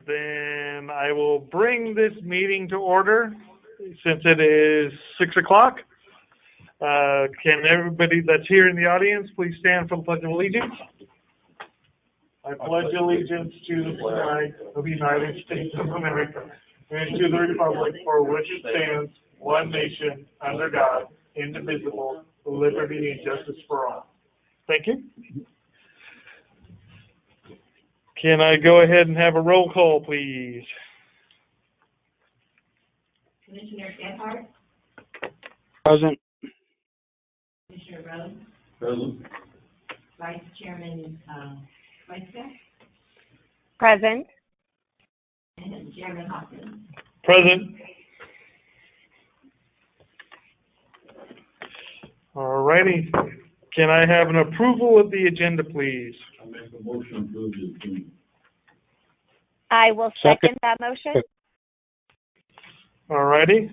Then I will bring this meeting to order since it is 6 o'clock. Can everybody that's here in the audience please stand for the Pledge of Allegiance? I pledge allegiance to the flag of the United States of America and to the republic for which it stands, one nation, under God, indivisible, with liberty and justice for all. Thank you. Can I go ahead and have a roll call, please? Commissioner Gephardt? Present. Commissioner Rhodes? Present. Vice Chairman Weiska? Present. And Chairman Hopkins? Present. All righty. Can I have an approval of the agenda, please? I make a motion to approve the agenda. I will second that motion. All righty.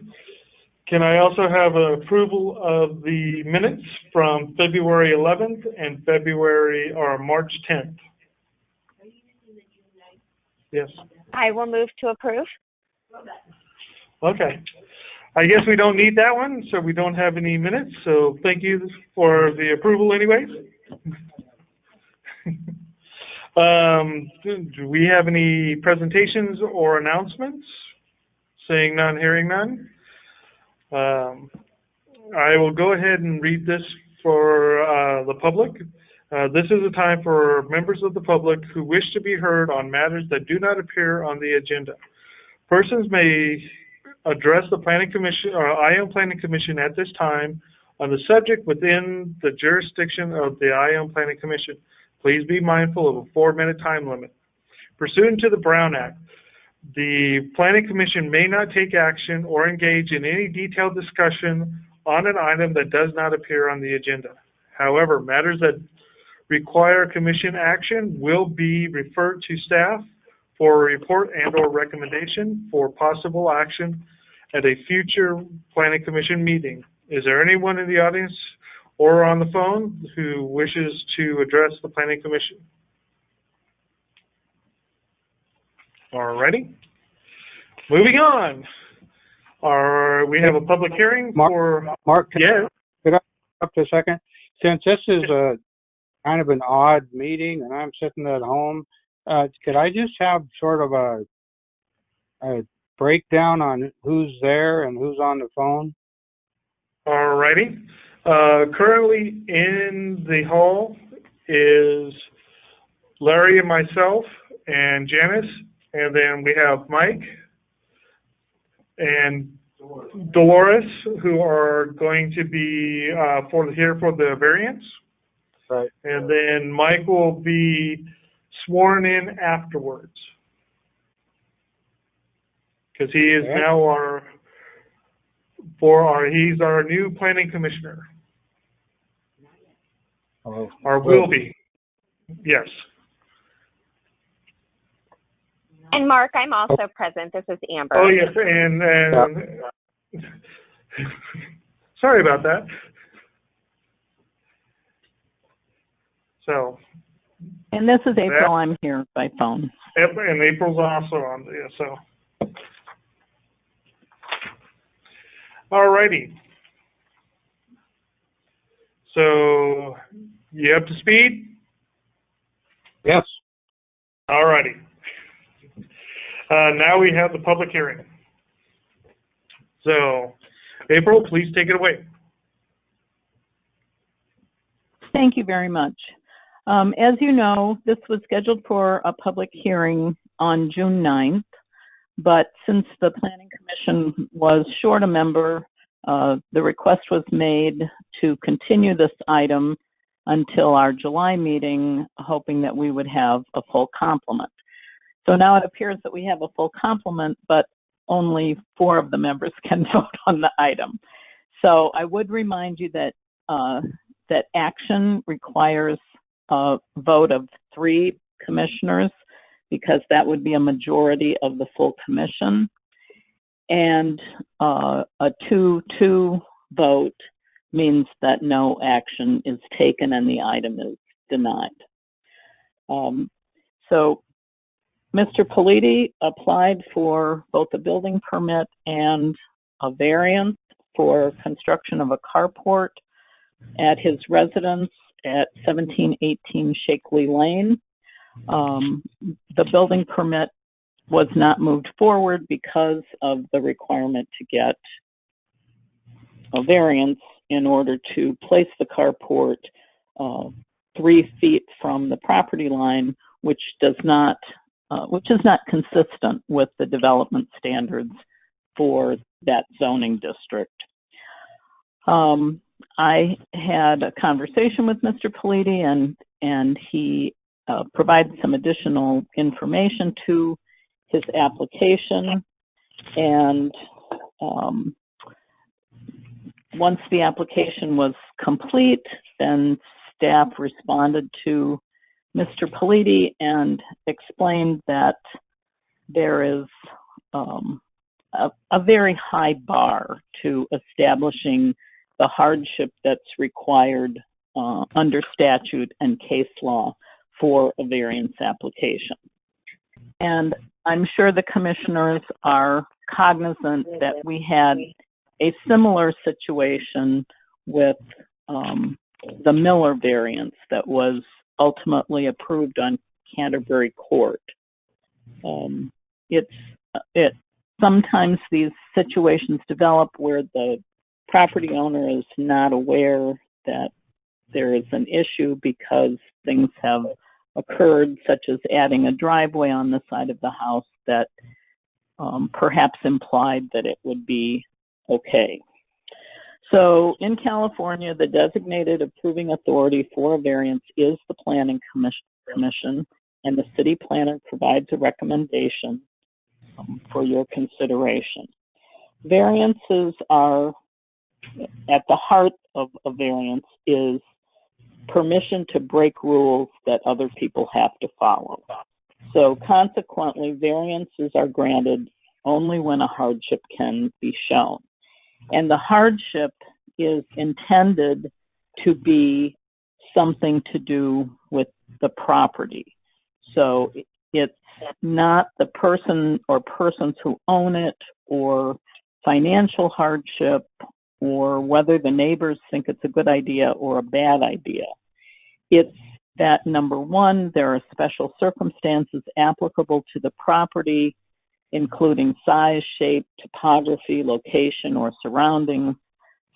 Can I also have an approval of the minutes from February 11th and March 10th? Yes. I will move to approve. Okay. I guess we don't need that one, so we don't have any minutes. So thank you for the approval anyways. Do we have any presentations or announcements? Seeing none, hearing none. I will go ahead and read this for the public. This is a time for members of the public who wish to be heard on matters that do not appear on the agenda. Persons may address the Planning Commission or Ione Planning Commission at this time on the subject within the jurisdiction of the Ione Planning Commission. Please be mindful of a 4-minute time limit. Pursuant to the Brown Act, the Planning Commission may not take action or engage in any detailed discussion on an item that does not appear on the agenda. However, matters that require Commission action will be referred to staff for a report and/or recommendation for possible action at a future Planning Commission meeting. Is there anyone in the audience or on the phone who wishes to address the Planning Commission? Alrighty. Moving on. We have a public hearing for... Mark, yes. Could I up a second? Since this is a kind of an odd meeting and I'm sitting at home, could I just have sort of a breakdown on who's there and who's on the phone? Alrighty. Currently in the hall is Larry and myself and Janice, and then we have Mike and Dolores, who are going to be here for the variance. Right. And then Mike will be sworn in afterwards, because he is now he's our new planning commissioner. Oh, or will be. Yes. And Mark, I'm also present. This is Amber. Oh yes, and sorry about that. So. And this is April. I'm here by phone. And April's also on there. So. All righty. So, you up to speed? yes. All righty. Now we have the public hearing. So, April, please take it away. Thank you very much. As you know, this was scheduled for a public hearing on June 9th, but since the Planning Commission was short a member, the request was made to continue this item until our July meeting, hoping that we would have a full complement. So now it appears that we have a full complement, but only 4 of the members can vote on the item. So I would remind you that that action requires a vote of 3 commissioners, because that would be a majority of the full commission. And a 2-2 vote means that no action is taken and the item is denied. So Mr. Politi applied for both a building permit and a variance for construction of a carport at his residence at 1718 Shakely Lane. The building permit was not moved forward because of the requirement to get a variance in order to place the carport 3 feet from the property line, which is not consistent with the development standards for that zoning district. I had a conversation with Mr. Politi, and he provided some additional information to his application. And once the application was complete, then staff responded to Mr. Politi and explained that there is a very high bar to establishing the hardship that's required under statute and case law for a variance application. And I'm sure the commissioners are cognizant that we had a similar situation with the Miller variance that was ultimately approved on Canterbury Court. Sometimes these situations develop where the property owner is not aware that there is an issue because things have occurred, such as adding a driveway on the side of the house that perhaps implied that it would be okay. So in California, the designated approving authority for a variance is the Planning Commission, and the city planner provides a recommendation for your consideration. Variances are, at the heart of a variance is permission to break rules that other people have to follow. So consequently, variances are granted only when a hardship can be shown. And the hardship is intended to be something to do with the property. So it's not the person or persons who own it, or financial hardship, or whether the neighbors think it's a good idea or a bad idea. It's that, number one, there are special circumstances applicable to the property, including size, shape, topography, location, or surroundings,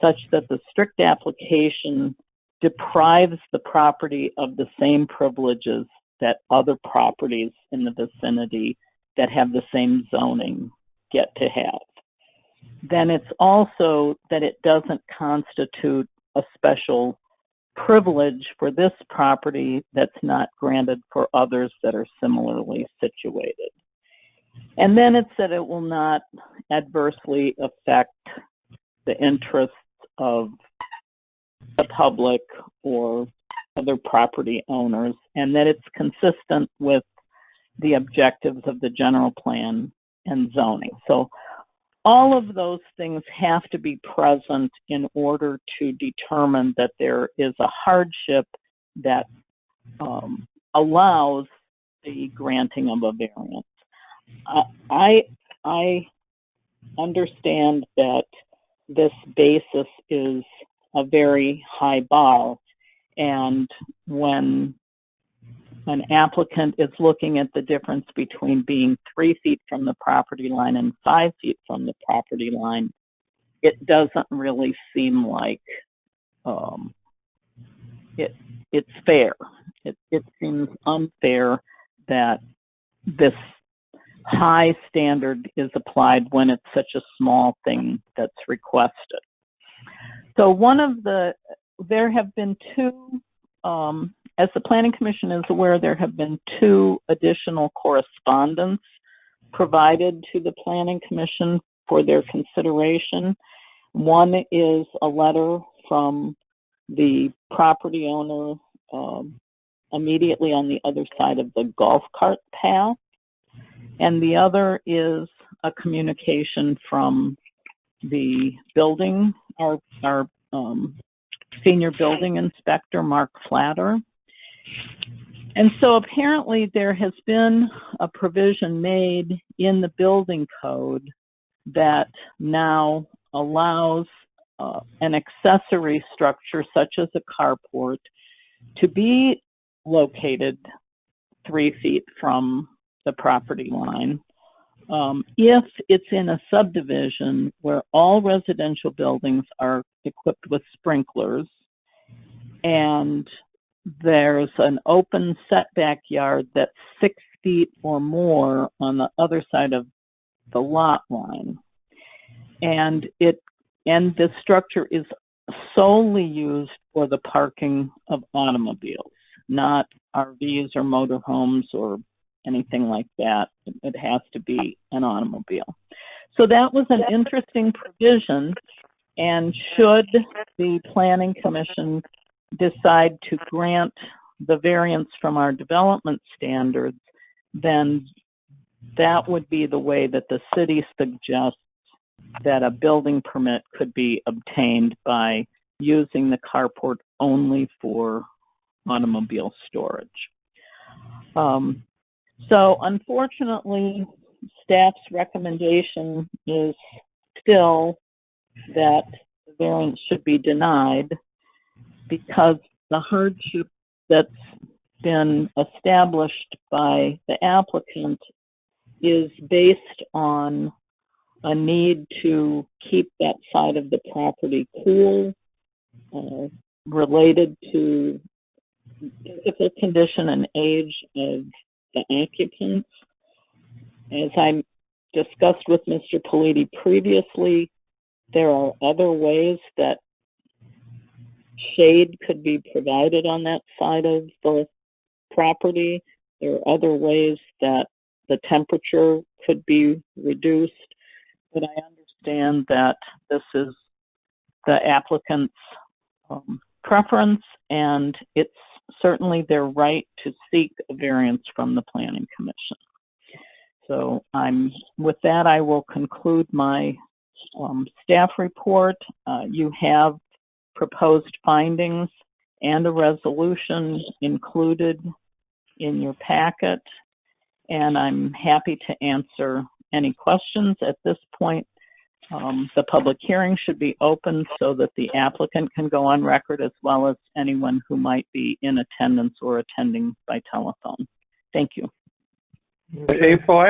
such that the strict application deprives the property of the same privileges that other properties in the vicinity that have the same zoning get to have. Then it's also that it doesn't constitute a special privilege for this property that's not granted for others that are similarly situated. And then it's that it will not adversely affect the interests of the public or other property owners, and that it's consistent with the objectives of the general plan and zoning. So all of those things have to be present in order to determine that there is a hardship that allows the granting of a variance. I understand that this basis is a very high bar, and when an applicant is looking at the difference between being 3 feet from the property line and 5 feet from the property line, it doesn't really seem like it's fair. It seems unfair that this high standard is applied when it's such a small thing that's requested. So there have been two, as the Planning Commission is aware, there have been 2 additional correspondence provided to the Planning Commission for their consideration. One is a letter from the property owner immediately on the other side of the golf cart path, and the other is a communication from the building, our senior building inspector, Mark Flatter. And so apparently there has been a provision made in the building code that now allows an accessory structure such as a carport to be located 3 feet from the property line if it's in a subdivision where all residential buildings are equipped with sprinklers and there's an open setback yard that's 6 feet or more on the other side of the lot line. And this structure is solely used for the parking of automobiles, not RVs or motorhomes or anything like that. It has to be an automobile. So that was an interesting provision, and should the Planning Commission decide to grant the variance from our development standards, then that would be the way that the city suggests that a building permit could be obtained, by using the carport only for automobile storage. So unfortunately, staff's recommendation is still that the variance should be denied, because the hardship that's been established by the applicant is based on a need to keep that side of the property cool, related to physical condition and age of the occupants. As I discussed with Mr. Politi previously, there are other ways that shade could be provided on that side of the property. There are other ways that the temperature could be reduced, but I understand that this is the applicant's preference, and it's certainly their right to seek a variance from the Planning Commission. So with that, I will conclude my staff report. You have proposed findings and a resolution included in your packet, and I'm happy to answer any questions at this point. The public hearing should be open so that the applicant can go on record, as well as anyone who might be in attendance or attending by telephone. Thank you. April, I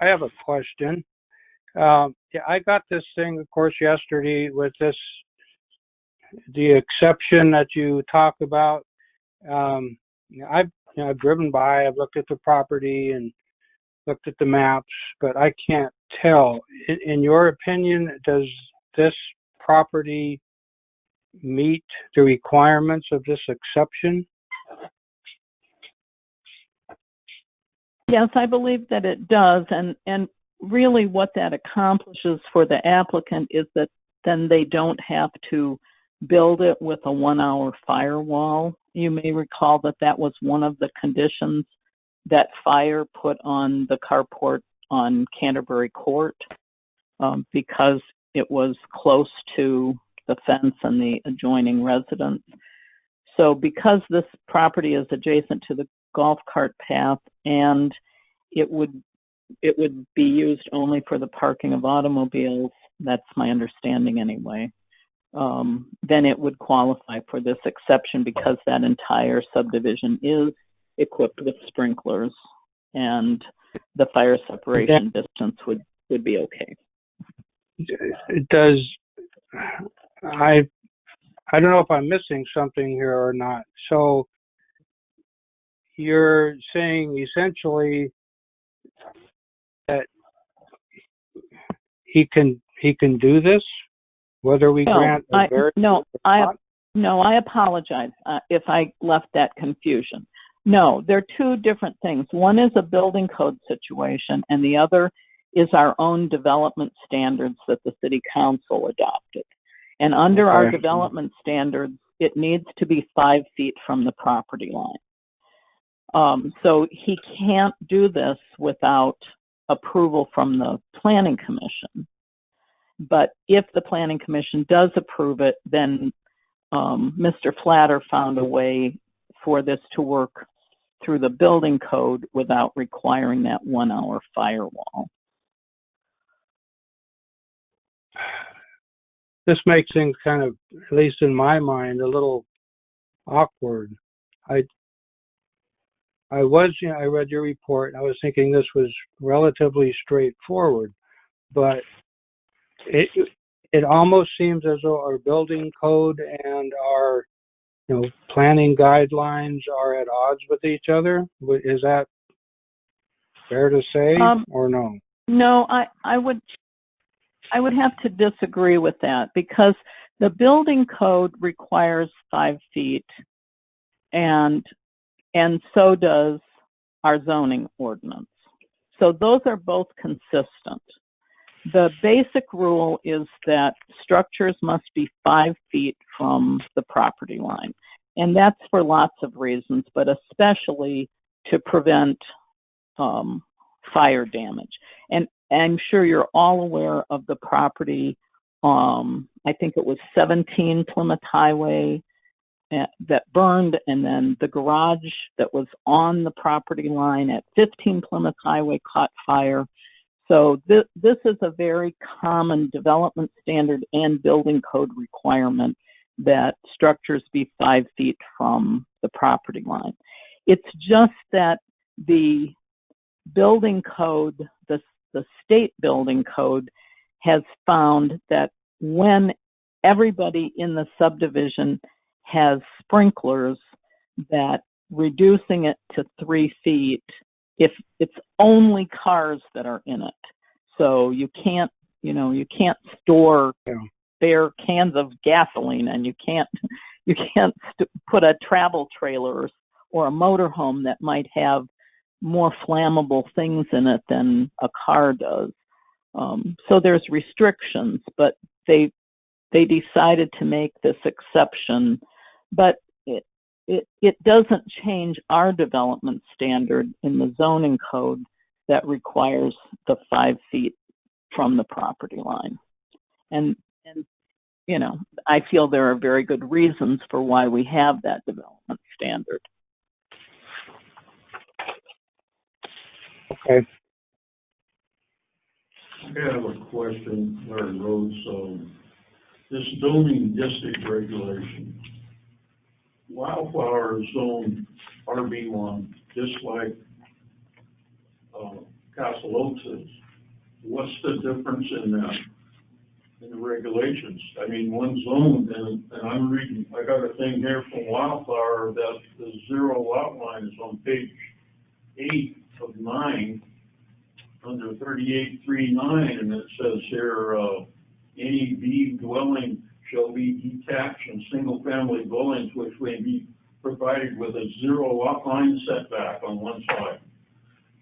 have a question. Yeah, I got this thing, of course, yesterday with the exception that you talked about. I've driven by, I've looked at the property and looked at the maps, but I can't tell. In your opinion, does this property meet the requirements of this exception? Yes, I believe that it does, and really what that accomplishes for the applicant is that then they don't have to build it with a 1-hour firewall. You may recall that that was one of the conditions that fire put on the carport on Canterbury Court, because it was close to the fence and the adjoining residence. So because this property is adjacent to the golf cart path and it would be used only for the parking of automobiles, that's my understanding anyway, then it would qualify for this exception, because that entire subdivision is equipped with sprinklers and the fire separation distance would be okay. I don't know if I'm missing something here or not. So you're saying essentially that he can do this, whether we grant a variance or not? No, I apologize if I left that confusion. No, they're two different things. One is a building code situation, and the other is our own development standards that the City Council adopted. And under our development standards, it needs to be 5 feet from the property line. So he can't do this without approval from the Planning Commission. But if the Planning Commission does approve it, then Mr. Flatter found a way for this to work through the building code without requiring that 1 hour firewall. This makes things kind of, at least in my mind, a little awkward. I read your report and I was thinking this was relatively straightforward, but it almost seems as though our building code and our planning guidelines are at odds with each other. Is that fair to say, or no? No, I would have to disagree with that, because the building code requires 5 feet, and so does our zoning ordinance. So those are both consistent. The basic rule is that structures must be 5 feet from the property line. And that's for lots of reasons, but especially to prevent fire damage. And I'm sure you're all aware of the property, I think it was 17 Plymouth Highway that burned, and then the garage that was on the property line at 15 Plymouth Highway caught fire. So this is a very common development standard and building code requirement that structures be 5 feet from the property line. It's just that the building code, the state building code, has found that when everybody in the subdivision has sprinklers, that reducing it to 3 feet, if it's only cars that are in it. So you can't store bare cans of gasoline, and you can't put a travel trailer or a motorhome that might have more flammable things in it than a car does. So there's restrictions, but they decided to make this exception, but it doesn't change our development standard in the zoning code that requires the 5 feet from the property line. And I feel there are very good reasons for why we have that development standard. Okay. I have a question, Larry Rhodes. This zoning district regulation, Wildflower is zoned RB1, just like Castle Oaks is. What's the difference in that, in the regulations? I mean, one's zoned, and I'm reading, I got a thing here from Wildflower that the zero lot line is on page 8 of 9, under 3839, and it says here, any B dwelling shall be detached and single-family dwellings which may be provided with a zero lot line setback on one side.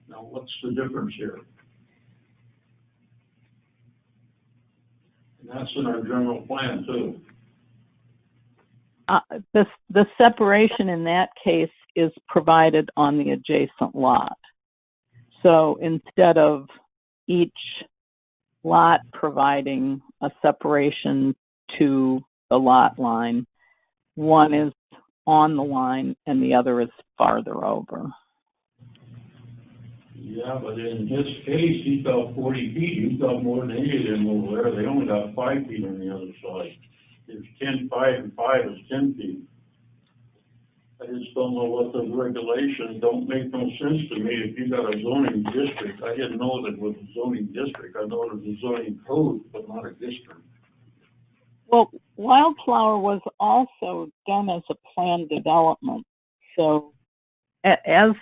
Now, what's the difference here? And that's in our general plan, too. The separation in that case is provided on the adjacent lot. So instead of each lot providing a separation to the lot line, one is on the line and the other is farther over. Yeah, but in his case, he felt 40 feet. He felt more than any of them over there. They only got 5 feet on the other side. It's 10, 5, and 5 is 10 feet. I just don't know what the regulations don't make no sense to me. If you got a zoning district, I didn't know that it was a zoning district. I know it was a zoning code, but not a district. Well, Wildflower was also done as a planned development, so as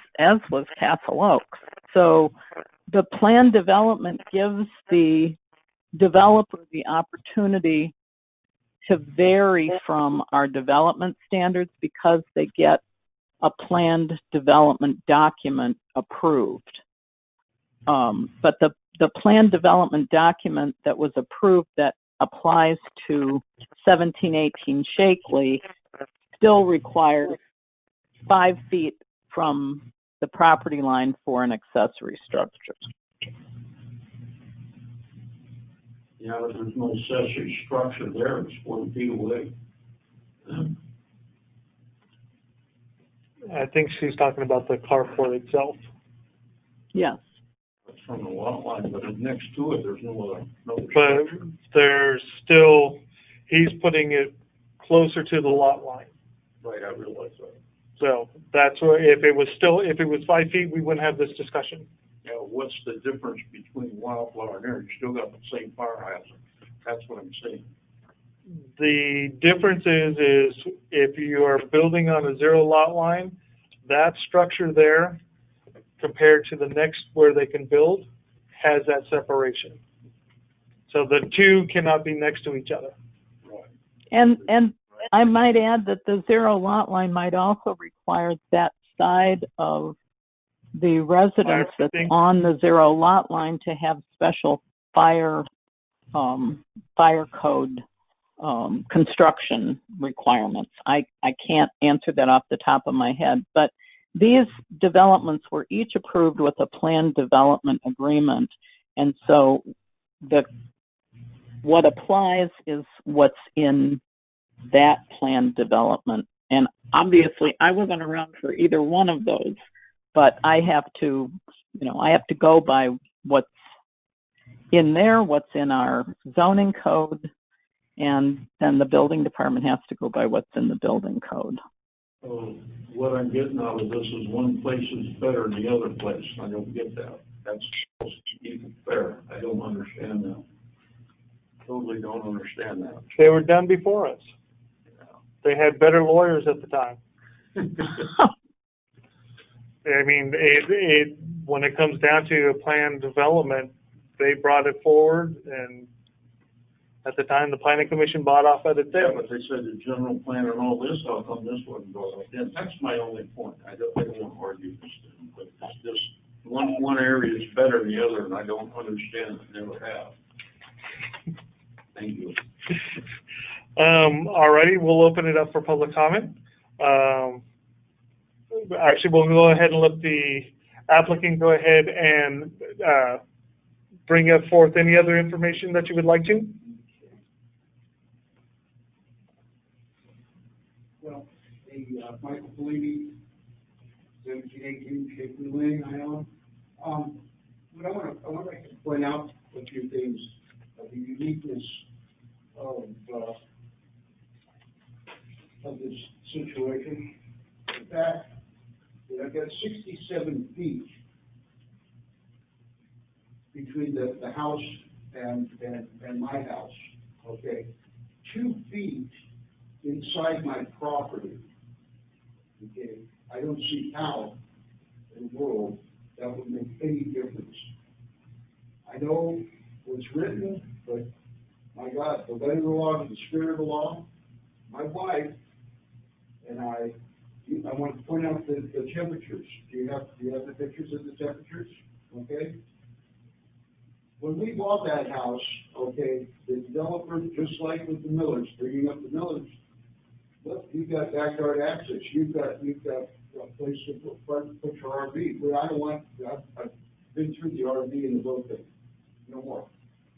was Castle Oaks. So the planned development gives the developer the opportunity to vary from our development standards because they get a planned development document approved. But the planned development document that was approved that applies to 1718 Shakely still requires 5 feet from the property line for an accessory structure. Yeah, but there's no accessory structure there. It's 40 feet away. I think she's talking about the carport itself. Yes. It's from the lot line, but next to it, there's no other. But there's still, he's putting it closer to the lot line. Right, I realize that. So that's where, if it was 5 feet, we wouldn't have this discussion. Yeah, what's the difference between Wildflower and there? You still got the same fire hazard. That's what I'm saying. The difference is if you are building on a zero lot line, that structure there compared to the next where they can build has that separation. So the two cannot be next to each other. Right. And I might add that the zero lot line might also require that side of the residence that's on the zero lot line to have special fire code construction requirements. I can't answer that off the top of my head, but these developments were each approved with a planned development agreement, and so what applies is what's in that planned development. And obviously, I wasn't around for either one of those, but I have to go by what's in there, what's in our zoning code, and then the building department has to go by what's in the building code. What I'm getting out of this is one place is better than the other place. I don't get that. That's supposed to be fair. I don't understand that. Totally don't understand that. They were done before us. They had better lawyers at the time. I mean, when it comes down to a planned development, they brought it forward, and at the time, the planning commission bought off at it there. Yeah, but they said the general plan and all this, how come this wasn't brought up? And that's my only point. I don't want to argue this, but it's just one area is better than the other, and I don't understand it, never have. Thank you. Alrighty, we'll open it up for public comment. Actually, we'll go ahead and let the applicant go ahead and bring up forth any other information that you would like to. Well, Michael Fellini, 1718 Shapley Lane, Ione. But I want to point out a few things of the uniqueness of this situation. The fact that I've got 67 feet between the house and my house, okay? 2 feet inside my property, okay? I don't see how in the world that would make any difference. I know what's written, but my God, the letter of the law and the spirit of the law, my wife and I want to point out the temperatures. Do you have the pictures of the temperatures? Okay. When we bought that house, okay, the developer, just like with the Millers, bringing up the Millers, look, you've got backyard access. You've got a place to put your RV. But I don't want. I've been through the RV and the boat thing. No more.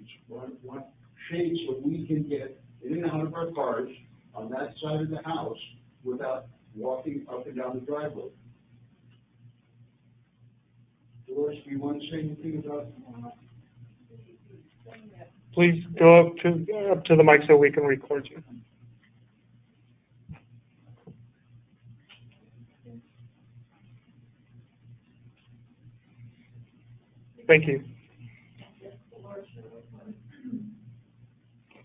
Just want shades so we can get in and out of our cars on that side of the house without walking up and down the driveway. Doris, do you want to say anything about? Please go up to the mic so we can record you. Thank you.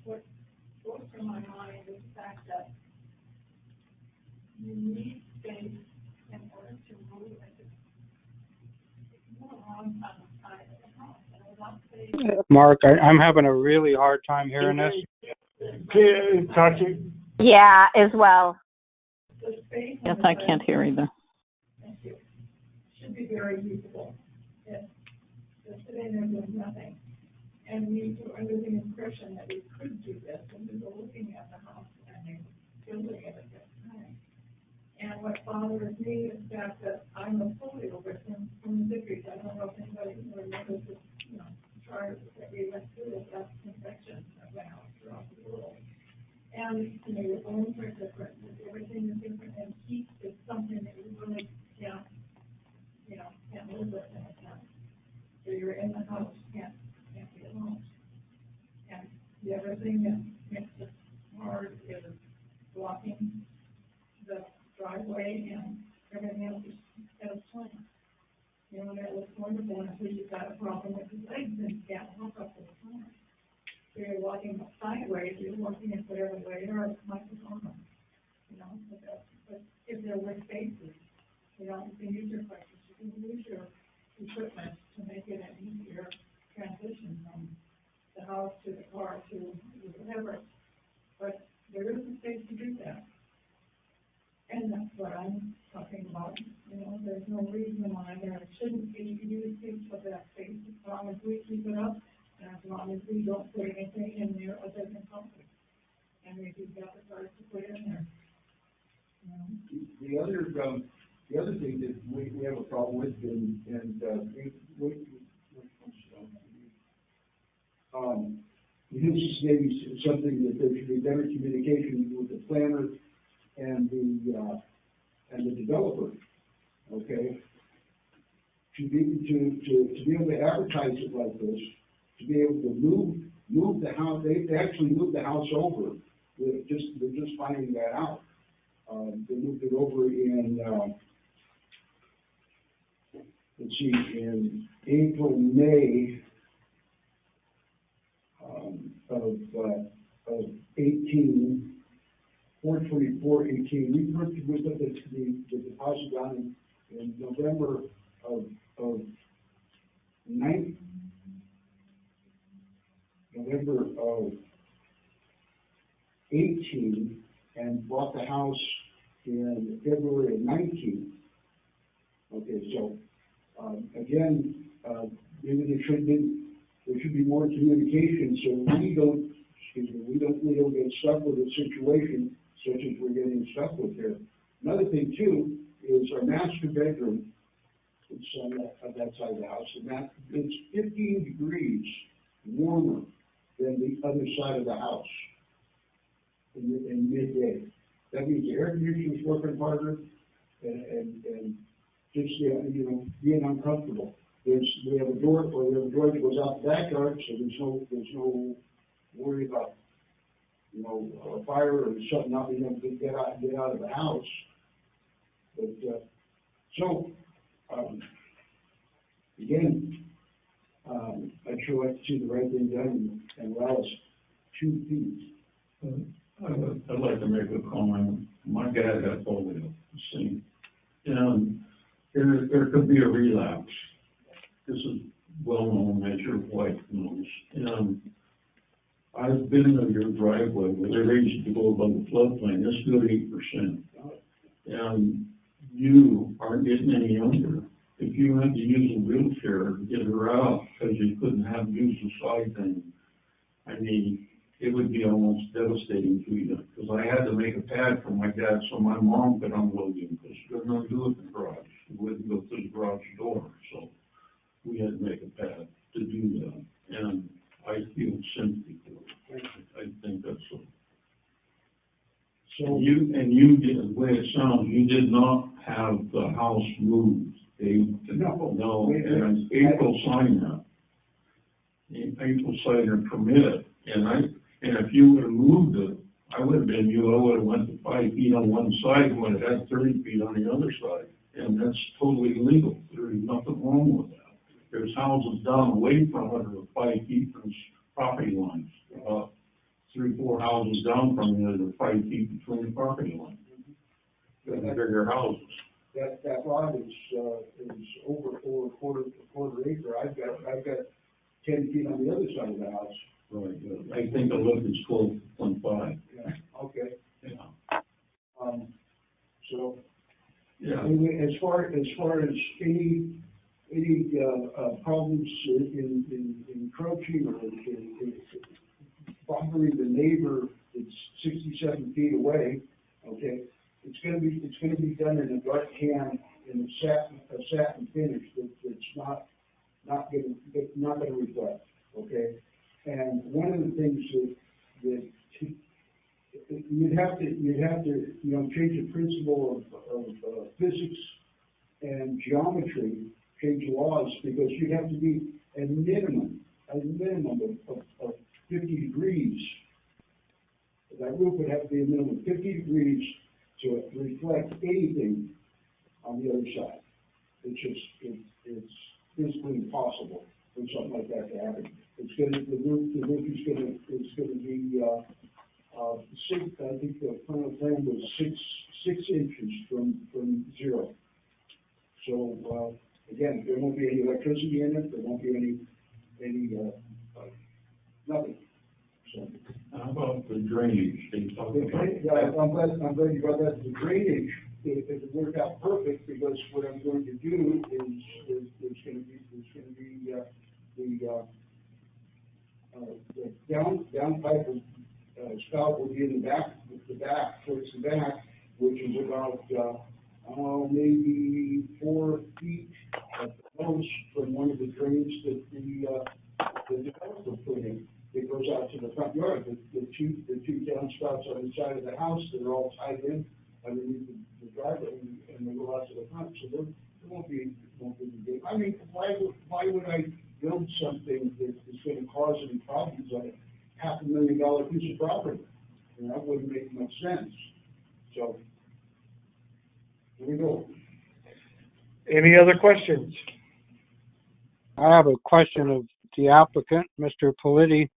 What goes through my mind is the fact that you need space in order to move it. It's more on the side of the house, and without space. Mark, I'm having a really hard time hearing this. Talk to you. Yeah, as well. The space. Yes, I can't hear either. Thank you. Should be very usable. If sitting there doing nothing. And we were under the impression that we could do this when we were looking at the house and building it at that time. And what bothers me is that I'm a polio victim from the Vickers. I don't know if anybody remembers this, chart that we went through with that infection that went out throughout the world. And, your bones are different, everything is different, and heat is something that we really wonderful until you've got a problem with the legs and you can't hook up with the car. So you're walking sideways, you're walking in whatever way, or it might be on them, you know, but if there were spaces, you know, you can use your crutches, you can use your equipment to make it an easier transition from the house to the car to whatever. But there is a space to do that. And that's what I'm talking about, you know, there's no reason why there shouldn't be used for that space as long as we keep it up and as long as we don't put anything in there other than comfort. And if you've got the cars to put in there. You know? The other thing that we have a problem with, and this is maybe something that there should be better communication with the planner and the developer, okay? To be able to advertise it like this, to be able to move the house, they actually moved the house over. They're just finding that out. They moved it over in, let's see, in April, May of 18. 4/24/18. We put the deposit down in November of 18 and bought the house in February of 19. Okay, so again, maybe there should be more communication so we don't get stuck with a situation such as we're getting stuck with here. Another thing too is our master bedroom. It's on that side of the house, and that it's 15 degrees warmer than the other side of the house in midday. That means the air conditioner's working harder, and just being uncomfortable. We have a door that goes out the backyard, so there's no worry about a fire or something not being able to get out of the house. But again, I'd sure like to see the right thing done and allow us 2 feet. I'd like to make a comment. My dad had polio, see, and there could be a relapse. This is well known, as your wife knows. And I've been in your driveway where they're raised to go above the floodplain. It's good 8%. And you aren't getting any younger. If you had to use a wheelchair to get her out because you couldn't have used the side thing, I mean, it would be almost devastating to you. Because I had to make a pad for my dad so my mom could unload him because she couldn't undo it in the garage. She wouldn't go through the garage door. So we had to make a pad to do that. And I feel sympathy for it. I think that's so. So you did, the way it sounds, you did not have the house moved. No, and April signed that. April signed her permit, and if you would have moved it, I would have went to 5 feet on one side and would have had 30 feet on the other side, and that's totally legal. There is nothing wrong with that. There's houses down away from it that are 5 feet from property lines. About 3-4 houses down from you, there are 5 feet between the property lines. They're bigger houses. That lot is over a quarter acre. I've got 10 feet on the other side of the house. Right. I think the look is 12.5. Yeah. Okay. Yeah. So. Yeah. Anyway, as far as any problems in encroaching or in bothering the neighbor that's 67 feet away, okay, it's going to be done in a dark tan in a satin finish that's not going to reflect, okay. And one of the things that you'd have to change the principle of physics and geometry, change laws, because you'd have to be a minimum of 50 degrees. That roof would have to be a minimum of 50 degrees to reflect anything on the other side. It's physically impossible for something like that to happen. It's gonna, the roof is gonna be, I think the final plan was six inches from zero. So, again, there won't be any electricity in it, there won't be any, nothing. So. How about the drainage? They talk The about drain, yeah, I'm glad you brought that. The drainage, it worked out perfect, because what I'm going to do is gonna be, the down pipe spout will be in the back, towards the back, which is about, maybe 4 feet at the most from one of the drains that the developer put in. It goes out to the front yard. The two downspouts on the side of the house that are all tied in underneath the driveway, and they go out to the front. So there won't be any. I mean, why would I build something that is going to cause any problems on a $500,000 piece of property? And that wouldn't make much sense. So here we go. Any other questions? I have a question of the applicant, Mr. Politi.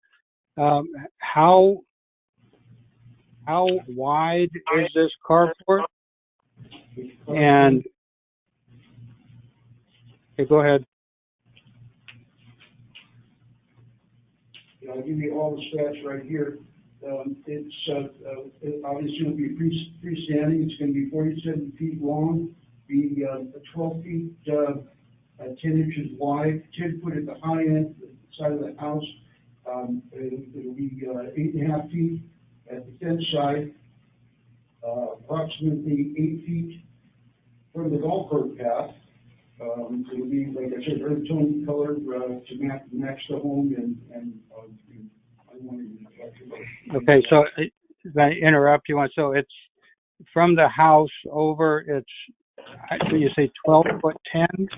How wide is this carport? And okay, go ahead. I'll give you all the stats right here. It obviously will be freestanding. It's going to be 47 feet long, be 12 feet, 10 inches wide, 10 foot at the high end, the side of the house. It'll be 8.5 feet at the fence side, approximately 8 feet from the golf cart path. It'll be, like I said, earth tone color to match the home, and I wanted to talk about. Okay, so I interrupt you. So it's from the house over. It's you say 12 foot 10.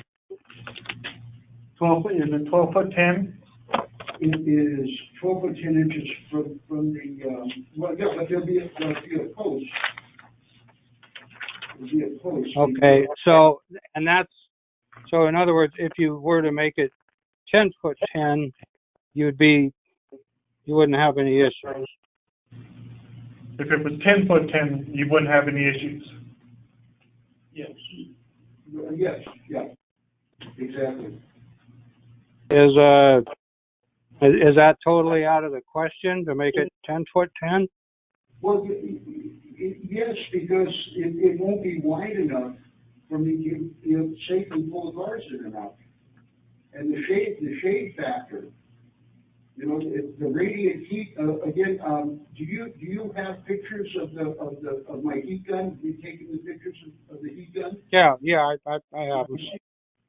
12, is it 12 foot 10? It is 12 foot 10 inches from the, well, yeah, but there'll be a post. There'll be a post. Okay, so, and that's, so in other words, if you were to make it 10 foot 10, you wouldn't have any issues. If it was 10 foot 10, you wouldn't have any issues. Yes. Yes, yeah, exactly. Is that totally out of the question to make it 10 foot 10? Well, yes, because it won't be wide enough for me to safely pull the cars in and out. And the shade factor, the radiant heat. Again, do you have pictures of my heat gun? Have you taken the pictures of the heat gun? Yeah, I have.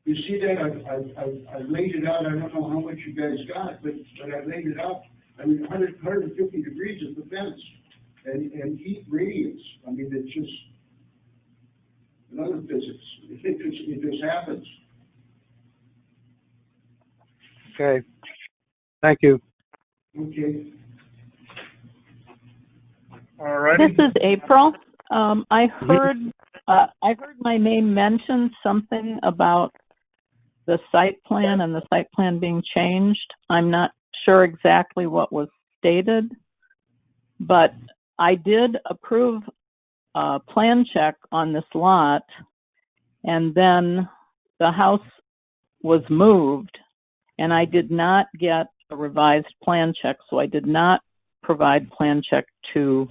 You see that I laid it out. I don't know how much you guys got, but I laid it out. I mean, 150 degrees is the fence, and heat radiance. I mean, it's just another physics. It just happens. Okay. Thank you. Okay. All right. This is April. I heard my name mention something about the site plan and the site plan being changed. I'm not sure exactly what was stated, but I did approve a plan check on this lot, and then the house was moved, and I did not get a revised plan check, so I did not provide plan check to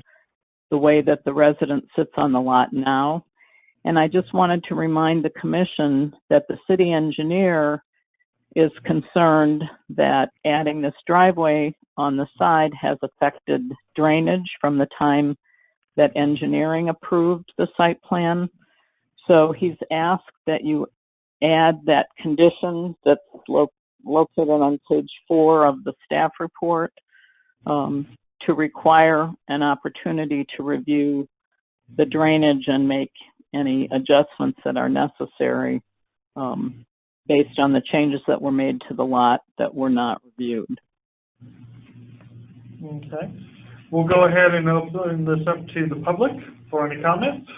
the way that the resident sits on the lot now. And I just wanted to remind the commission that the city engineer is concerned that adding this driveway on the side has affected drainage from the time that engineering approved the site plan. So he's asked that you add that condition that's located on page 4 of the staff report, to require an opportunity to review the drainage and make any adjustments that are necessary based on the changes that were made to the lot that were not reviewed. Okay. We'll go ahead and open this up to the public for any comments.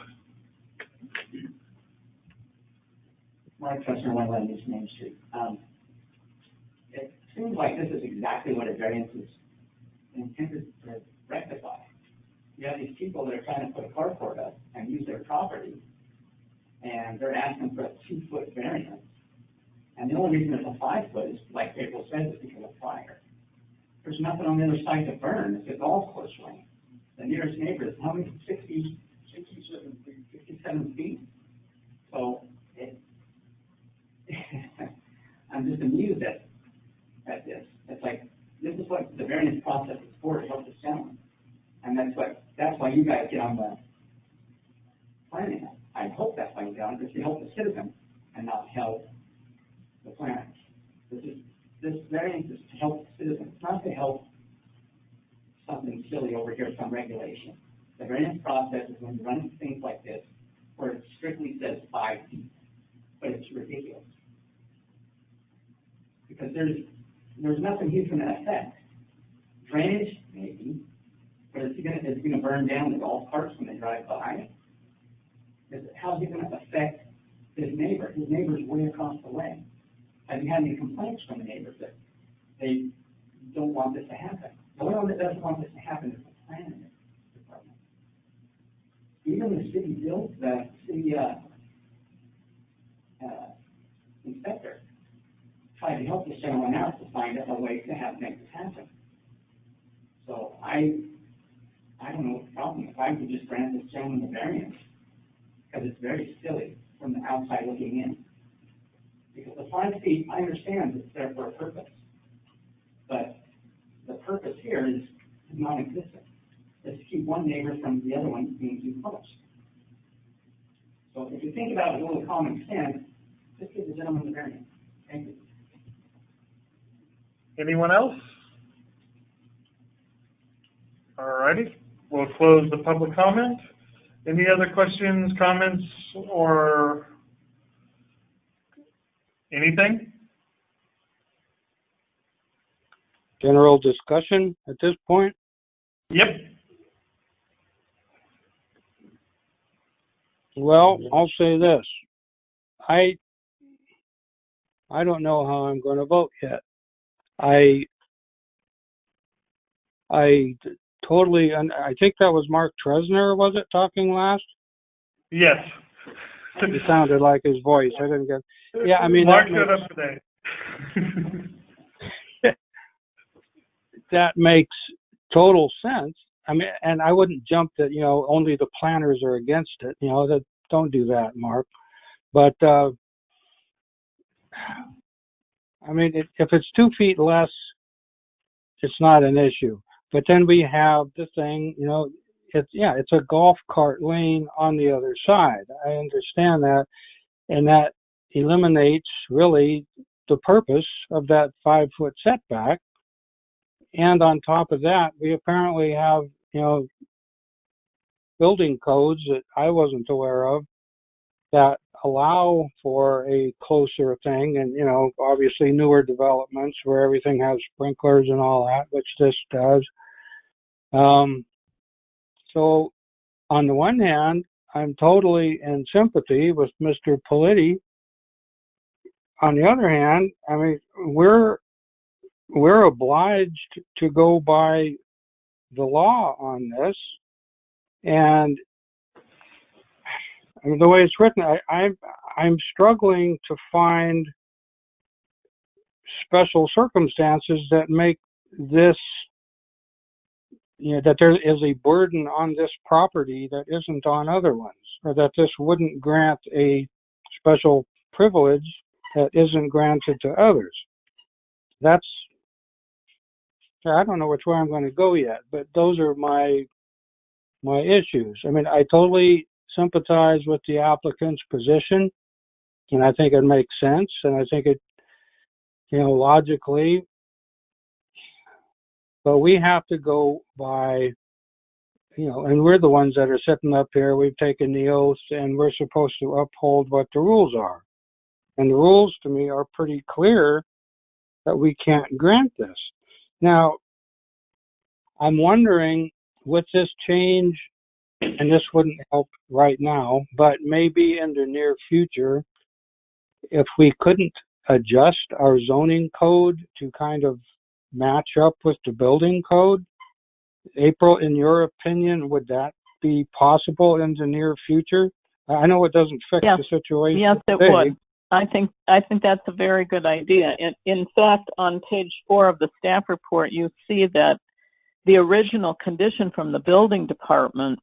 Mark Trustner, 111 East Main Street. It seems like this is exactly what a variance is intended to rectify. You have these people that are trying to put a carport up and use their property, and they're asking for a 2-foot variance. And the only reason it's a 5-foot is, like April said, is because of fire. There's nothing on the other side to burn. It's a golf course lane. The nearest neighbor is how many? 67 feet. So I'm just amused at this. It's like, this is what the variance process is for, to help the town. And that's why you guys get on the planning. I hope that's why you get on, because you help the citizens and not help the planners. This variance is to help the citizens, not to help something silly over here, some regulation. The variance process is when you run into things like this, where it strictly says 5 feet, but it's ridiculous. Because there's nothing he's going to affect. Drainage, maybe, but is it going to burn down the golf carts when they drive by? How's it going to affect his neighbor? His neighbor's way across the way. Have you had any complaints from the neighbors that they don't want this to happen? The only one that doesn't want this to happen is the planning department. Even the city inspector tried to help this gentleman out to find a way to make this happen. So I don't know what the problem is. If I could just grant this gentleman the variance, because it's very silly from the outside looking in. Because the 5 feet, I understand it's there for a purpose, but the purpose here is non-existent. It's to keep one neighbor from the other one being too close. So if you think about it with a little common sense, just give the gentleman the variance. Thank you. Anyone else? All righty, we'll close the public comment. Any other questions, comments, or anything? General discussion at this point? Yep. Well, I'll say this. I don't know how I'm going to vote yet. I totally, and I think that was Mark Tresner, was it, talking last? Yes. It sounded like his voice. I didn't get. Yeah, I mean, Mark showed up today. That makes total sense. I mean, and I wouldn't jump that, only the planners are against it. Don't do that, Mark. But, I mean, if it's 2 feet less, it's not an issue. But then we have the thing, it's a golf cart lane on the other side. I understand that. And that eliminates really the purpose of that 5-foot setback. And on top of that, we apparently have, building codes that I wasn't aware of that allow for a closer thing, and, obviously newer developments where everything has sprinklers and all that, which this does. So on the one hand, I'm totally in sympathy with Mr. Politti. On the other hand, I mean, we're obliged to go by the law on this, and I mean, the way it's written, I'm struggling to find special circumstances that make this, that there is a burden on this property that isn't on other ones, or that this wouldn't grant a special privilege that isn't granted to others. I don't know which way I'm going to go yet, but those are my issues. I mean, I totally sympathize with the applicant's position, and I think it makes sense, and I think it, logically, but we have to go by, and we're the ones that are sitting up here, we've taken the oath, and we're supposed to uphold what the rules are. And the rules to me are pretty clear that we can't grant this. Now, I'm wondering, with this change, and this wouldn't help right now, but maybe in the near future, if we couldn't adjust our zoning code to kind of match up with the building code. April, in your opinion, would that be possible in the near future? I know it doesn't fix Yes. the situation Yes, it today. would. I think that's a very good idea. In fact, on page 4 of the staff report, you see that the original condition from the building department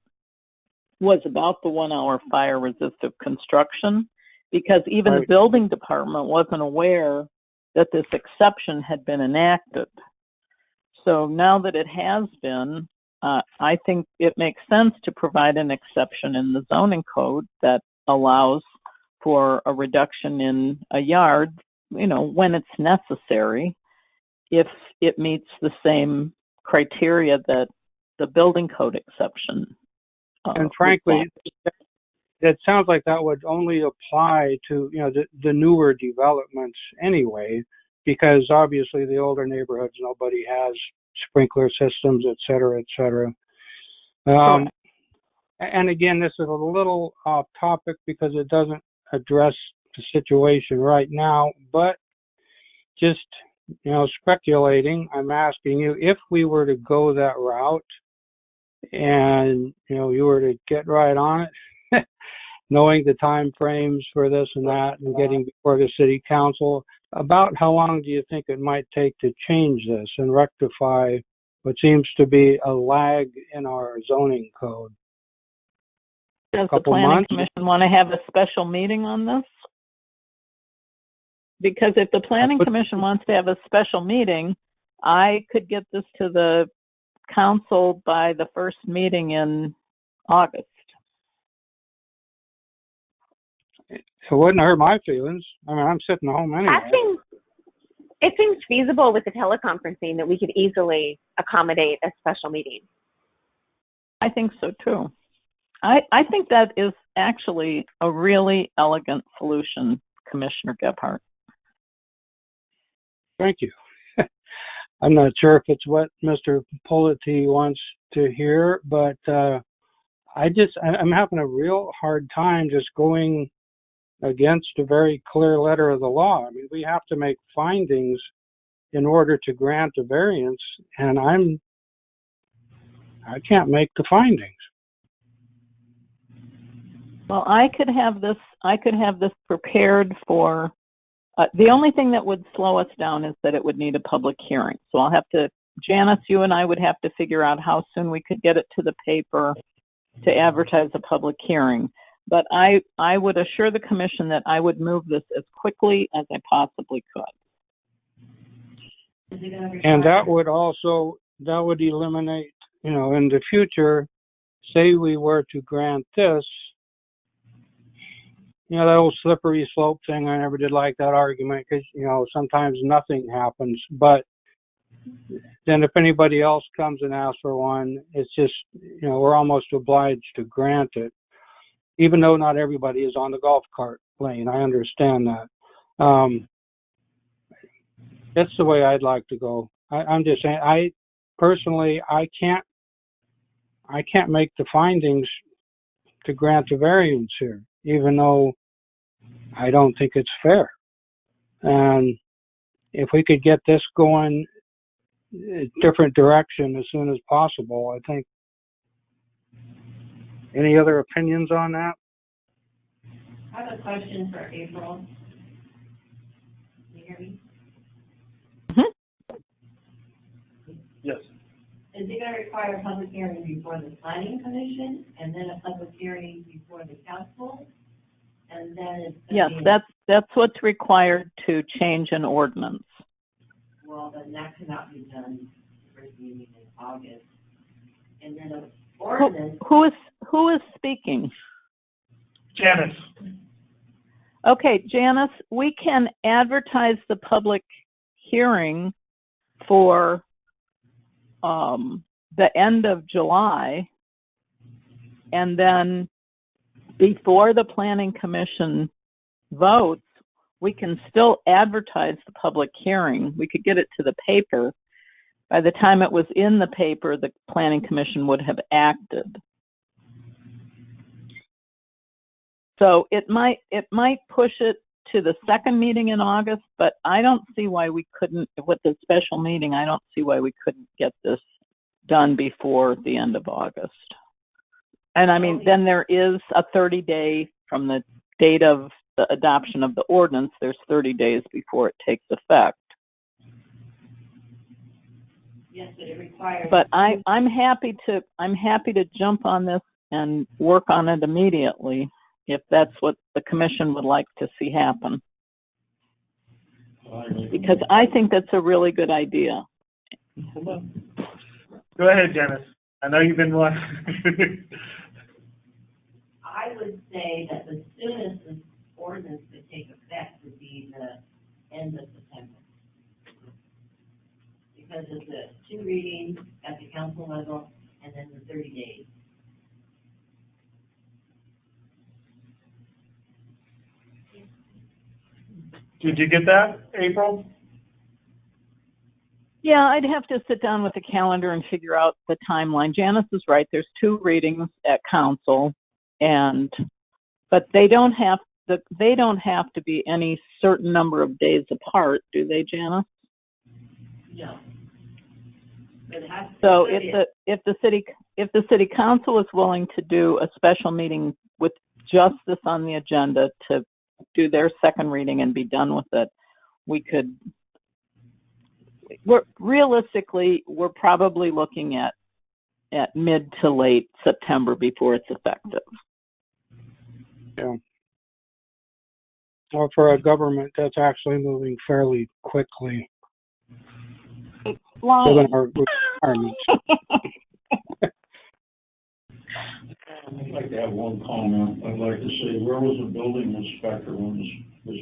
was about the 1-hour fire resistive construction, because even the building department wasn't aware that this exception had been enacted. So now that it has been, I think it makes sense to provide an exception in the zoning code that allows for a reduction in a yard, when it's necessary, if it meets the same criteria that the building code exception. And frankly, it sounds like that would only apply to, the newer developments anyway, because obviously the older neighborhoods, nobody has sprinkler systems, et cetera, et cetera. And again, this is a little off topic because it doesn't address the situation right now, but just, speculating, I'm asking you, if we were to go that route and, you were to get right on it, knowing the time frames for this and that and getting before the city council, about how long do you think it might take to change this and rectify what seems to be a lag in our zoning code? Does the planning commission want to have a special meeting on this? Because if the planning commission wants to have a special meeting, I could get this to the council by the first meeting in August. It wouldn't hurt my feelings. I mean, I'm sitting home anyway. It seems feasible with the teleconferencing that we could easily accommodate a special meeting. I think so too. I think that is actually a really elegant solution, Commissioner Gebhardt. Thank you. I'm not sure if it's what Mr. Polity wants to hear, but I'm having a real hard time just going against a very clear letter of the law. I mean, we have to make findings in order to grant a variance, and I can't make the findings. Well, I could have this prepared for, the only thing that would slow us down is that it would need a public hearing. So Janice, you and I would have to figure out how soon we could get it to the paper to advertise a public hearing. But I would assure the commission that I would move this as quickly as I possibly could. And that would eliminate, in the future, say we were to grant this, that old slippery slope thing, I never did like that argument because, sometimes nothing happens. But then if anybody else comes and asks for one, it's just, we're almost obliged to grant it, even though not everybody is on the golf cart lane. I understand that. That's the way I'd like to go. I'm just saying, I can't make the findings to grant a variance here, even though I don't think it's fair. And if we could get this going a different direction as soon as possible, I think. Any other opinions on that? I have a question for April. Can you hear me? Yes. Is it going to require a public hearing before the planning commission and then a public hearing before the council? And then yes, that's what's required to change an ordinance. Well, then that cannot be done the first meeting in August. And then an ordinance. Who is speaking? Janice. Okay, Janice, we can advertise the public hearing for the end of July, and then before the planning commission votes, we can still advertise the public hearing. We could get it to the paper. By the time it was in the paper, the planning commission would have acted. So it might push it to the second meeting in August, but I don't see why we couldn't, with the special meeting, I don't see why we couldn't get this done before the end of August. And I mean, then there is a 30-day from the date of the adoption of the ordinance, there's 30 days before it takes effect. Yes, but it requires. But I'm happy to jump on this and work on it immediately if that's what the commission would like to see happen. Because I think that's a really good idea. Go ahead, Janice. I know you've been one. I would say that the soonest this ordinance could take effect would be the end of September. Because of the 2 readings at the council level and then the 30 days. Did you get that, April? Yeah, I'd have to sit down with the calendar and figure out the timeline. Janice is right. There's 2 readings at council, but they don't have to be any certain number of days apart, do they, Janice? No. But it has to So be if the city council is willing to do a special meeting with just this on the agenda to do their second reading and be done with it, we're probably looking at mid to late September before it's effective. Yeah. Or for a government that's actually moving fairly quickly. Given our requirements. I'd like to have one comment. I'd like to say, where was the building inspector when this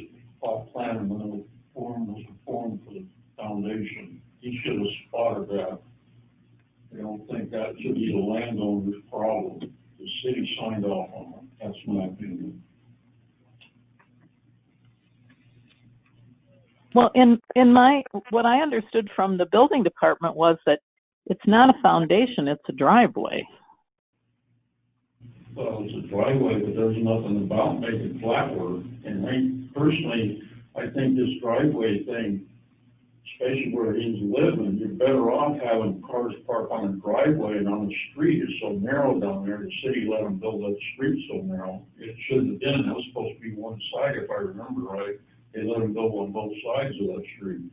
plan, when the form was formed for the foundation? He should have spotted that. I don't think that should be the landowner's problem. The city signed off on it. That's my opinion. Well, what I understood from the building department was that it's not a foundation, it's a driveway. Well, it's a driveway, but there's nothing about making flat work. And personally, I think this driveway thing, especially where he's living, you're better off having cars parked on a driveway and on the street is so narrow down there. The city let them build that street so narrow. It shouldn't have been. That was supposed to be one side, if I remember right. They let them build on both sides of that street.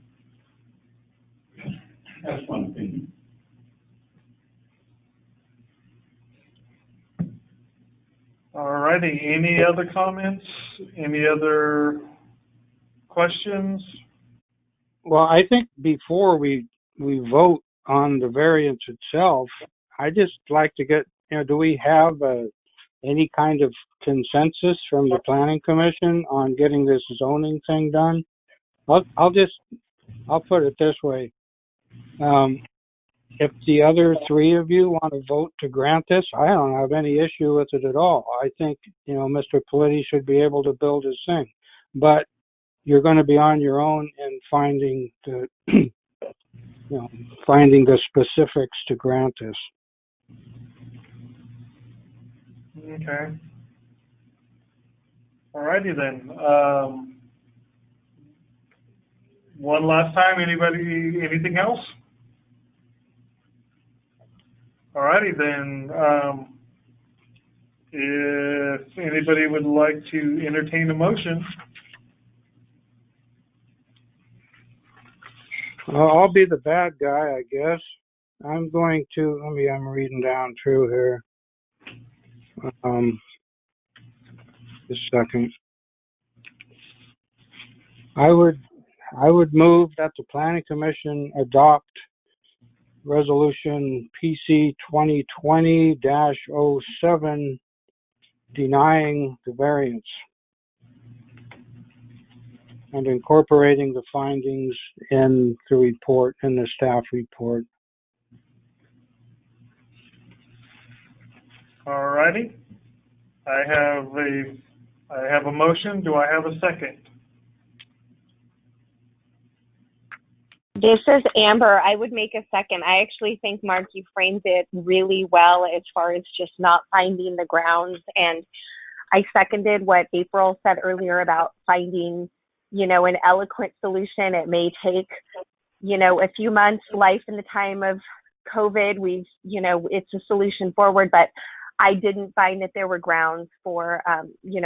That's my opinion. All righty. Any other comments? Any other questions? Well, I think before we vote on the variance itself, I just like to get, do we have any kind of consensus from the planning commission on getting this zoning thing done? I'll put it this way. If the other 3 of you want to vote to grant this, I don't have any issue with it at all. I think, Mr. Politti should be able to build his thing, but you're going to be on your own in finding the, finding the specifics to grant this. Okay. All righty then. One last time, anything else? All righty then. If anybody would like to entertain a motion. I'll be the bad guy, I guess. I'm going to, I'm reading down through here. Just a second. I would move that the Planning Commission adopt Resolution PC 2020-07 denying the variance and incorporating the findings in the report, in the staff report. All righty. I have a motion. Do I have a second? This is Amber. I would make a second. I actually think, Mark, you framed it really well as far as just not finding the grounds. And I seconded what April said earlier about finding, an eloquent solution. It may take, a few months. Life in the time of COVID, it's a solution forward, but I didn't find that there were grounds for,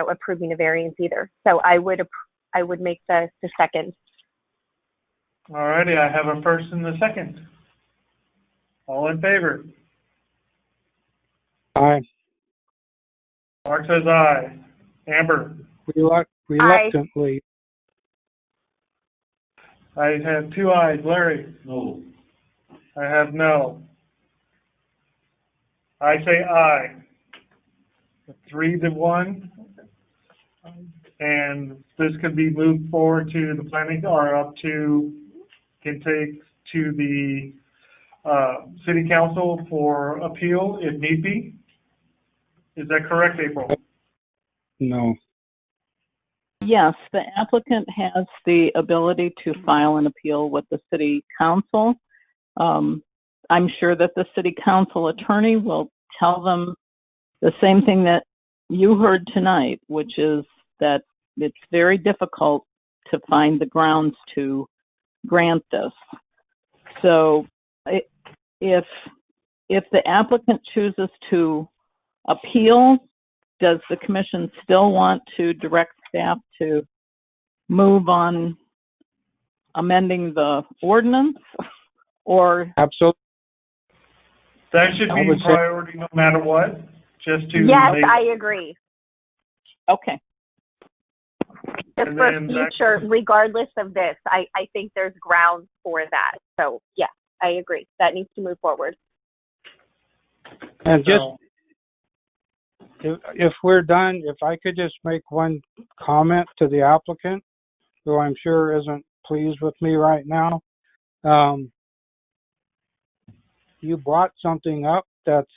approving a variance either. So I would make the second. All righty, I have a first and a second. All in favor? Aye. Mark says aye. Amber? Reluctantly. I have 2 ayes. Larry? No. I have no. I say aye. 3-1. And this could be moved forward to the planning, or can take to the city council for appeal if need be. Is that correct, April? No. Yes, the applicant has the ability to file an appeal with the city council. I'm sure that the city council attorney will tell them the same thing that you heard tonight, which is that it's very difficult to find the grounds to grant this. So if the applicant chooses to appeal, does the commission still want to direct staff to move on amending the ordinance, or? Absolutely. That should be priority no matter what, just to. Yes, I agree. Okay. Just for future, regardless of this, I think there's grounds for that. So, yes, I agree. That needs to move forward. And if we're done, if I could just make one comment to the applicant, who I'm sure isn't pleased with me right now. You brought something up that's,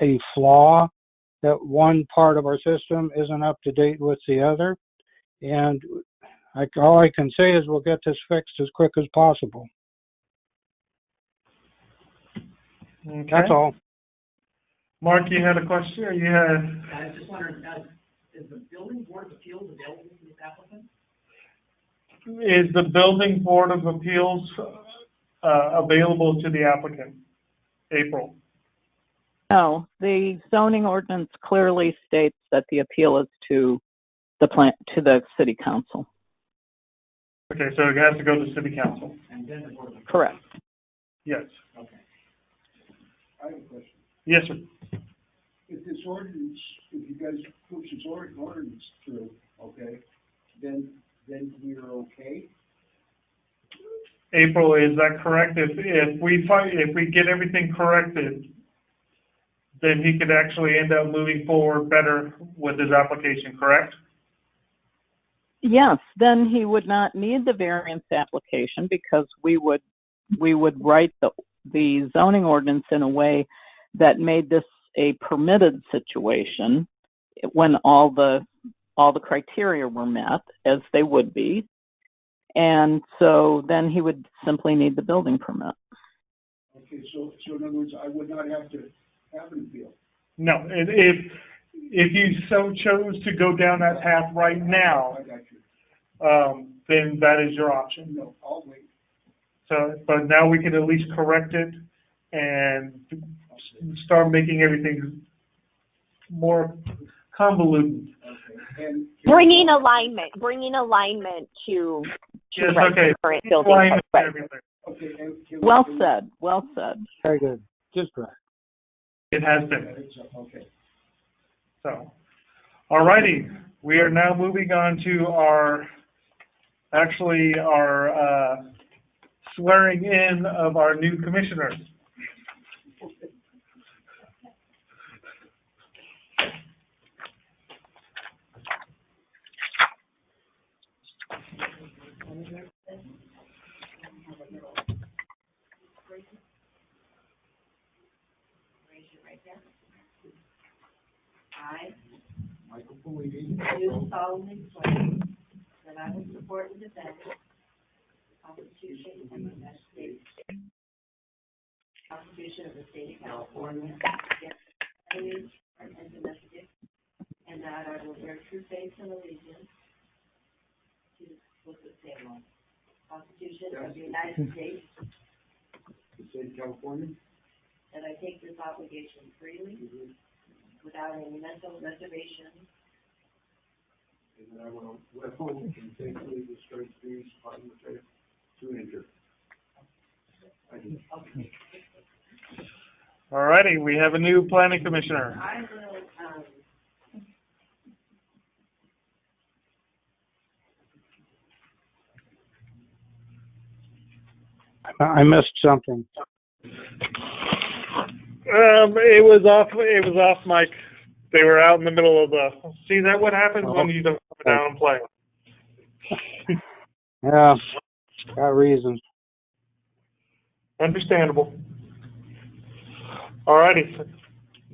a flaw, that one part of our system isn't up to date with the other. And all I can say is we'll get this fixed as quick as possible. Okay. That's all. Mark, you had a question, or you had? I was just wondering, is the Building Board of Appeals available to this applicant? Is the Building Board of Appeals available to the applicant? April? No, the zoning ordinance clearly states that the appeal is to the city council. Okay, so it has to go to city council. And then the Board of Appeals? Correct. Yes. Okay. I have a question. Yes, sir. If you guys push this ordinance through, okay, then we're okay? April, is that correct? If we get everything corrected, then he could actually end up moving forward better with his application, correct? Yes, then he would not need the variance application, because we would write the zoning ordinance in a way that made this a permitted situation when all the criteria were met, as they would be. And so then he would simply need the building permit. Okay, so in other words, I would not have to have an appeal? No, if you so chose to go down that path right now, I got you. then that is your option. No, I'll wait. So, but now we can at least correct it and start making everything more convoluted. Okay. And Bringing alignment to Yes, write okay. the current building Alignment code. and everything. okay, and Well said. Very good. Just right. It has been. Okay. So, all righty. We are now moving on to our swearing in of our new commissioners. I Michael Politi. do solemnly swear that I will support and defend the Constitution of the United States, Constitution of the State of California, against enemies, foreign and domestic, and and that I will bear true faith and allegiance to the state law, Constitution of the United States, The state of California. that I take this obligation freely, without any mental reservation And that I will well and faithfully discharge the duties upon which I have to enter. I do. All righty, we have a new planning commissioner. I will, I missed something. It was off mic. They were out in the middle of the, see that what happens when you don't come down and play. Yeah, got reasons. Understandable. All righty.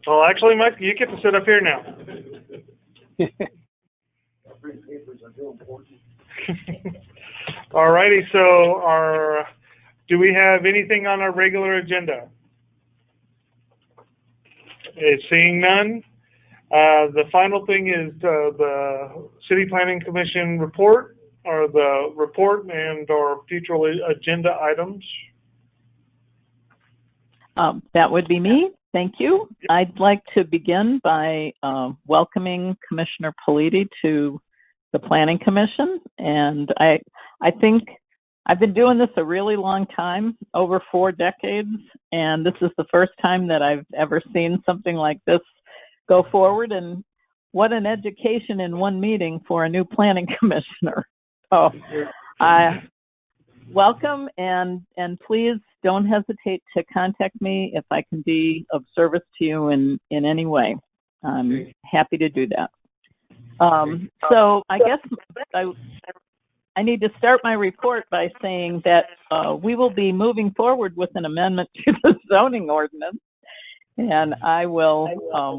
Well, actually, Mike, you get to sit up here now. Papers are real important. All righty, so do we have anything on our regular agenda? Seeing none. The final thing is the City Planning Commission report, or the report and or future agenda items. That would be me. Thank you. I'd like to begin by welcoming Commissioner Politi to the Planning Commission. And I think I've been doing this a really long time, over 4 decades, and this is the first time that I've ever seen something like this go forward. And what an education in one meeting for a new planning commissioner. So welcome, and please don't hesitate to contact me if I can be of service to you in any way. I'm happy to do that. So I guess I need to start my report by saying that we will be moving forward with an amendment to the zoning ordinance, and I will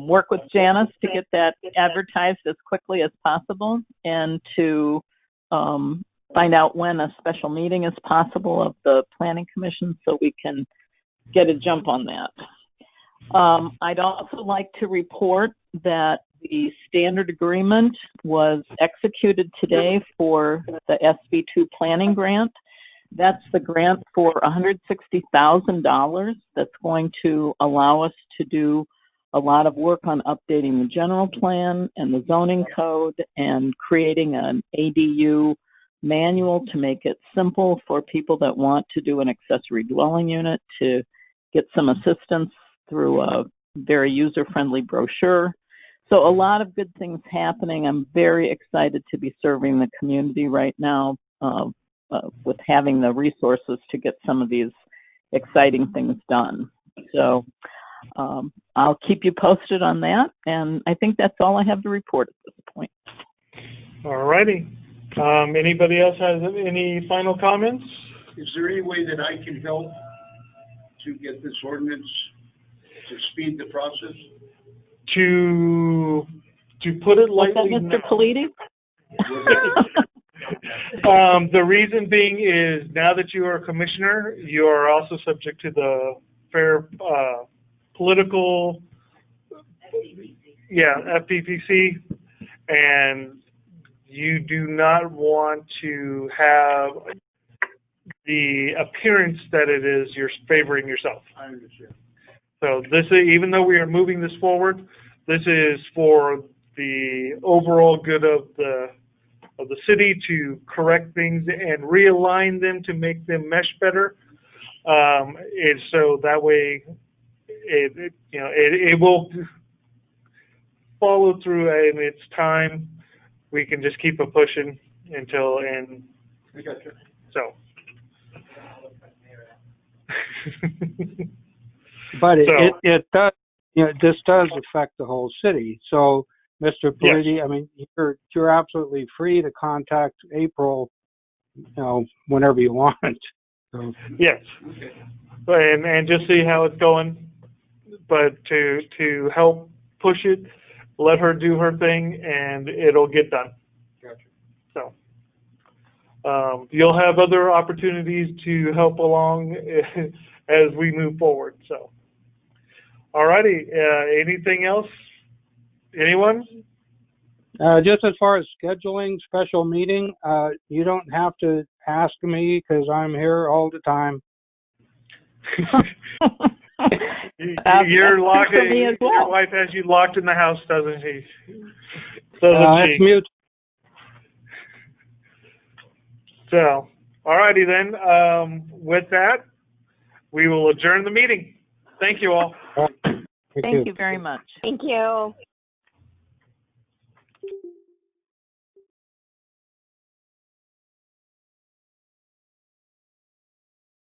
work with Janice to get that advertised as quickly as possible, and to find out when a special meeting is possible of the Planning Commission so we can get a jump on that. I'd also like to report that the standard agreement was executed today for the SB2 planning grant. That's the grant for $160,000 that's going to allow us to do a lot of work on updating the general plan and the zoning code and creating an ADU manual to make it simple for people that want to do an accessory dwelling unit to get some assistance through a very user-friendly brochure. So a lot of good things happening. I'm very excited to be serving the community right now with having the resources to get some of these exciting things done. So I'll keep you posted on that, and I think that's all I have to report at this point. All righty. Anybody else has any final comments? Is there any way that I can help to get this ordinance to speed the process? To put it lightly, What's that, Mr. Politi? The reason being is now that you are a commissioner, you are also subject to the fair political, FPPC, and you do not want to have the appearance that it is you're favoring yourself. I understand. So this is, even though we are moving this forward, this is for the overall good of the city to correct things and realign them to make them mesh better. And so that way, it will follow through in its time. We can just keep it pushing until and I got you. so. But it does, this does affect the whole city. So, Mr. Politi, yes. I mean, you're absolutely free to contact April, whenever you want. So. Yes. Okay. And just see how it's going. But to help push it, let her do her thing, and it'll get done. Gotcha. So. You'll have other opportunities to help along as we move forward. So, all righty. Anything else? Anyone? Just as far as scheduling special meeting, you don't have to ask me because I'm here all the time. You're locked. for me as well. Your wife has you locked in the house, doesn't she? It's mute. So, alrighty then. With that, we will adjourn the meeting. Thank you all. Thank Thank you very much. Thank you.